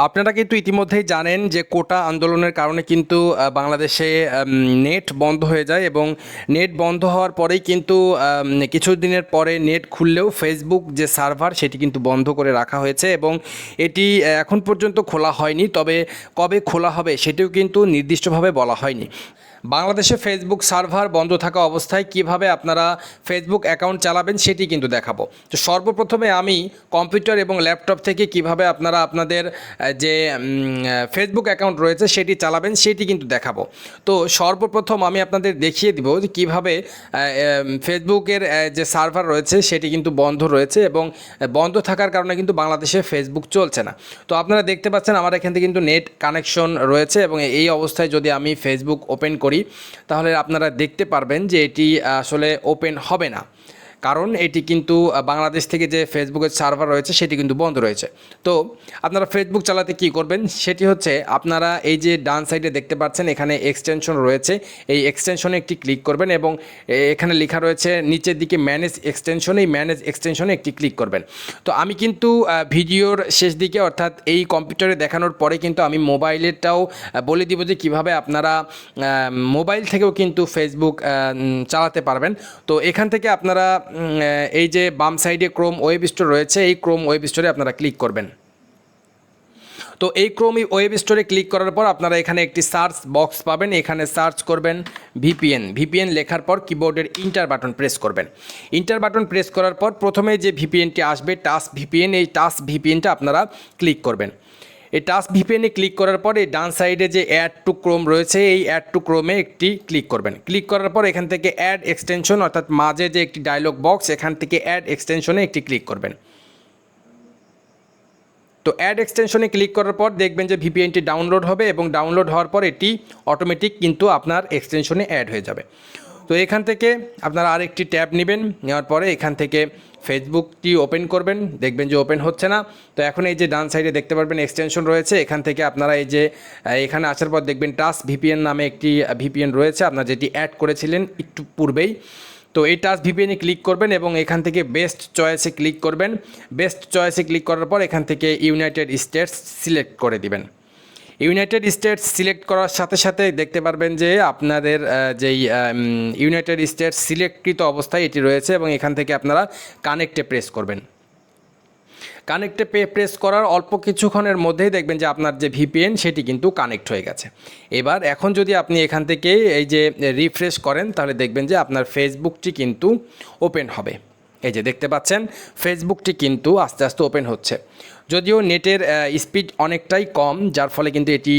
আপনারা কিন্তু ইতিমধ্যেই জানেন যে কোটা আন্দোলনের কারণে কিন্তু বাংলাদেশে নেট বন্ধ হয়ে যায় এবং নেট বন্ধ হওয়ার পরেই কিন্তু কিছুদিনের পরে নেট খুললেও ফেসবুক যে সার্ভার সেটি কিন্তু বন্ধ করে রাখা হয়েছে এবং এটি এখন পর্যন্ত খোলা হয়নি। তবে কবে খোলা হবে সেটিও কিন্তু নির্দিষ্টভাবে বলা হয়নি। বাংলাদেশে ফেসবুক সার্ভার বন্ধ থাকা অবস্থায় কিভাবে আপনারা ফেসবুক অ্যাকাউন্ট চালাবেন সেটি কিন্তু দেখাবো। তো সর্বপ্রথমে আমি কম্পিউটার এবং ল্যাপটপ থেকে কিভাবে আপনারা আপনাদের যে ফেসবুক অ্যাকাউন্ট রয়েছে সেটি চালাবেন সেটি কিন্তু দেখাবো। তো সর্বপ্রথম আমি আপনাদের দেখিয়ে দিব যে কীভাবে ফেসবুকের যে সার্ভার রয়েছে সেটি কিন্তু বন্ধ রয়েছে এবং বন্ধ থাকার কারণে কিন্তু বাংলাদেশে ফেসবুক চলছে না। তো আপনারা দেখতে পাচ্ছেন আমার এখান থেকে কিন্তু নেট কানেকশন রয়েছে এবং এই অবস্থায় যদি আমি ফেসবুক ওপেন করি তাহলে আপনারা দেখতে পারবেন যে এটি আসলে ওপেন হবে না, কারণ এটি কিন্তু বাংলাদেশ থেকে যে ফেসবুকের সার্ভার রয়েছে সেটি কিন্তু বন্ধ রয়েছে। তো আপনারা ফেসবুক চালাতে কি করবেন সেটি হচ্ছে আপনারা এই যে ডান সাইডে দেখতে পাচ্ছেন এখানে এক্সটেনশন রয়েছে, এই এক্সটেনশনে একটি ক্লিক করবেন এবং এখানে লেখা রয়েছে নিচের দিকে ম্যানেজ এক্সটেনশন, এই ম্যানেজ এক্সটেনশনে একটি ক্লিক করবেন। তো আমি কিন্তু ভিডিওর শেষ দিকে অর্থাৎ এই কম্পিউটারে দেখানোর পরে কিন্তু আমি মোবাইলেরটাও বলে দিব যে কীভাবে আপনারা মোবাইল থেকেও কিন্তু ফেসবুক চালাতে পারবেন। তো এখান থেকে আপনারা এই যে বাম সাইডে ক্রোম ওয়েব স্টোর রয়েছে, এই ক্রোম ওয়েব স্টোরে আপনারা ক্লিক করবেন। তো এই ক্রোম ওয়েব স্টোরে ক্লিক করার পর আপনারা এখানে একটি সার্চ বক্স পাবেন, এখানে সার্চ করবেন ভিপিএন লেখার পর কিবোর্ডের ইন্টার বাটন প্রেস করবেন। ইন্টার বাটন প্রেস করার পর প্রথমে যে ভিপিএনটি আসবে টাস্ক ভিপিএন, এই টাস্ক ভিপিএনটা আপনারা ক্লিক করবেন। এই টাস্ক ভিপিএনে ক্লিক করার পর এই ডান সাইডে যে অ্যাড টু ক্রোম রয়েছে এই অ্যাড টু ক্রোমে একটি ক্লিক করবেন। ক্লিক করার পর এখান থেকে অ্যাড এক্সটেনশন অর্থাৎ মাঝে যে একটি ডায়লগ বক্স এখান থেকে অ্যাড এক্সটেনশনে একটি ক্লিক করবেন। তো অ্যাড এক্সটেনশনে ক্লিক করার পর দেখবেন যে ভিপিএনটি ডাউনলোড হবে এবং ডাউনলোড হওয়ার পর এটি অটোমেটিক কিন্তু আপনার এক্সটেনশনে অ্যাড হয়ে যাবে। তো এখান থেকে আপনারা আরেকটি ট্যাব নেবেন, নেওয়ার পরে এখান থেকে ফেসবুকটি ওপেন করবেন, দেখবেন যে ওপেন হচ্ছে না। তো এখন এই যে ডান সাইডে দেখতে পারবেন এক্সটেনশন রয়েছে, এখান থেকে আপনারা এই যে এখানে আসার পর দেখবেন টাস্ক ভিপিএন নামে একটি ভিপিএন রয়েছে আপনারা যেটি অ্যাড করেছিলেন একটু পূর্বেই। তো এই টাস্ক ভিপিএনে ক্লিক করবেন এবং এখান থেকে বেস্ট চয়েসে ক্লিক করবেন। বেস্ট চয়েসে ক্লিক করার পর এখান থেকে ইউনাইটেড স্টেটস সিলেক্ট করে দিবেন। ইউনাইটেড স্টেটস সিলেক্ট করার সাথে সাথে দেখতে পারবেন যে আপনাদের যেই ইউনাইটেড স্টেটস সিলেক্টকৃত অবস্থায় এটি রয়েছে এবং এখান থেকে আপনারা কানেক্টে প্রেস করবেন। কানেক্টে প্রেস করার অল্প কিছুক্ষণের মধ্যেই দেখবেন যে আপনার যে ভিপিএন সেটি কিন্তু কানেক্ট হয়ে গেছে। এবার এখন যদি আপনি এখান থেকে এই যে রিফ্রেশ করেন তাহলে দেখবেন যে আপনার ফেসবুকটি কিন্তু ওপেন হবে। এই যে দেখতে পাচ্ছেন ফেসবুকটি কিন্তু আস্তে আস্তে ওপেন হচ্ছে, যদিও নেটের স্পিড অনেকটাই কম, যার ফলে কিন্তু এটি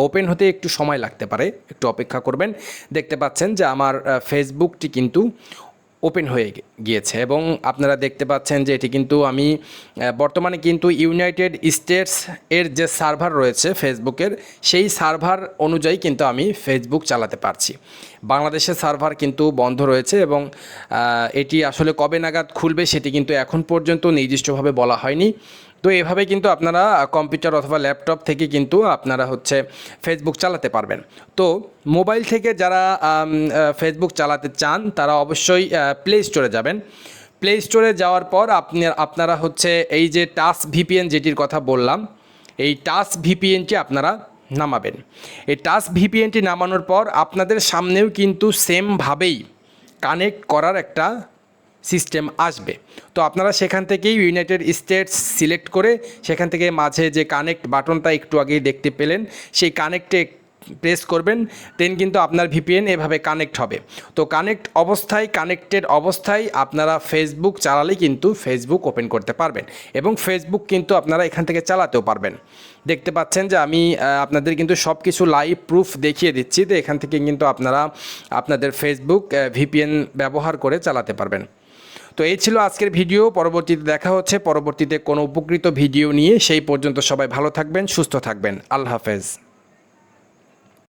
ওপেন হতে একটু সময় লাগতে পারে, একটু অপেক্ষা করবেন। দেখতে পাচ্ছেন যে আমার ফেসবুকটি কিন্তু ওপেন হয়ে গিয়েছে এবং আপনারা দেখতে পাচ্ছেন যে এটি কিন্তু আমি বর্তমানে কিন্তু ইউনাইটেড স্টেটস এর যে সার্ভার রয়েছে ফেসবুকের সেই সার্ভার অনুযায়ী কিন্তু আমি ফেসবুক চালাতে পারছি। বাংলাদেশের সার্ভার কিন্তু বন্ধ রয়েছে এবং এটি আসলে কবে নাগাদ খুলবে সেটি কিন্তু এখন পর্যন্ত নির্দিষ্টভাবে বলা হয়নি। তো এভাবে কিন্তু আপনারা কম্পিউটার অথবা ল্যাপটপ থেকে কিন্তু আপনারা ফেসবুক চালাতে পারবেন। তো মোবাইল থেকে যারা ফেসবুক চালাতে চান তারা অবশ্যই প্লে স্টোরে যাবেন। প্লে স্টোরে যাওয়ার পর আপনারা এই যে টাস্ক ভিপিএন যেটির কথা বললাম এই টাস্ক ভিপিএনটি আপনারা নামাবেন। এই টাস্ক ভিপিএনটি নামানোর পর আপনাদের সামনেও কিন্তু সেমভাবেই কানেক্ট করার একটা সিস্টেম আসবে। তো আপনারা সেখান থেকেই ইউনাইটেড স্টেটস সিলেক্ট করে সেখান থেকে মাঝে যে কানেক্ট বাটনটা একটু আগেই দেখতে পেলেন সেই কানেক্টে প্রেস করবেন, দেন কিন্তু আপনার ভিপিএন এভাবে কানেক্ট হবে। তো কানেক্টেড অবস্থায় আপনারা ফেসবুক চালালে কিন্তু ফেসবুক ওপেন করতে পারবেন এবং ফেসবুক কিন্তু আপনারা এখান থেকে চালাতেও পারবেন। দেখতে পাচ্ছেন যে আমি আপনাদের কিন্তু সব কিছু লাইভ প্রুফ দেখিয়ে দিচ্ছি। তো এখান থেকে কিন্তু আপনারা আপনাদের ফেসবুক ভিপিএন ব্যবহার করে চালাতে পারবেন। তো এই ছিল আজকের ভিডিও, পরবর্তীতে দেখা হচ্ছে পরবর্তীতে কোনো উপকৃত ভিডিও নিয়ে। সেই পর্যন্ত সবাই ভালো থাকবেন, সুস্থ থাকবেন। আল্লাহ হাফেজ।